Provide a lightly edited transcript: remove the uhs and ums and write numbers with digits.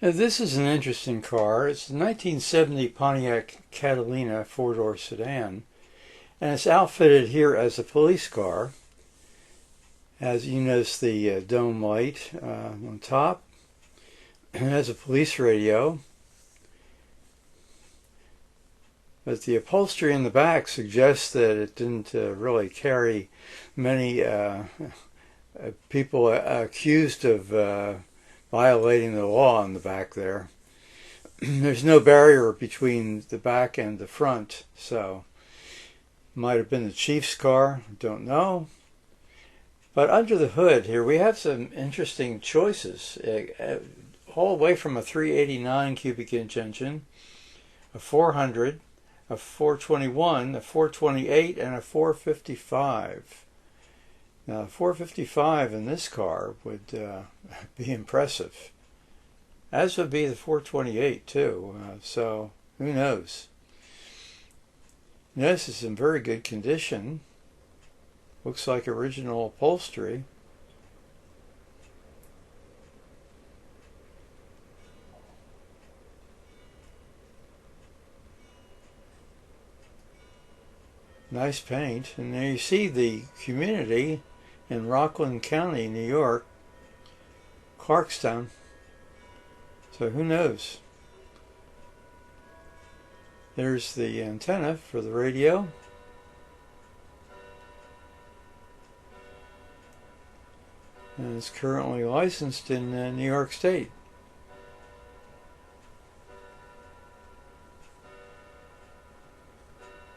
Now, this is an interesting car. It's a 1970 Pontiac Catalina four-door sedan, and it's outfitted here as a police car. As you notice, the dome light on top. It has a police radio, but the upholstery in the back suggests that it didn't really carry many people accused of violating the law in the back there. There's no barrier between the back and the front, so might have been the chief's car, don't know. But under the hood here we have some interesting choices, all the way from a 389 cubic inch engine, a 400, a 421, a 428, and a 455. Now, 455 in this car would be impressive, as would be the 428 too. So who knows? This is in very good condition. Looks like original upholstery. Nice paint, and there you see the community in Rockland County, New York, Clarkstown. So who knows? There's the antenna for the radio. And it's currently licensed in New York State.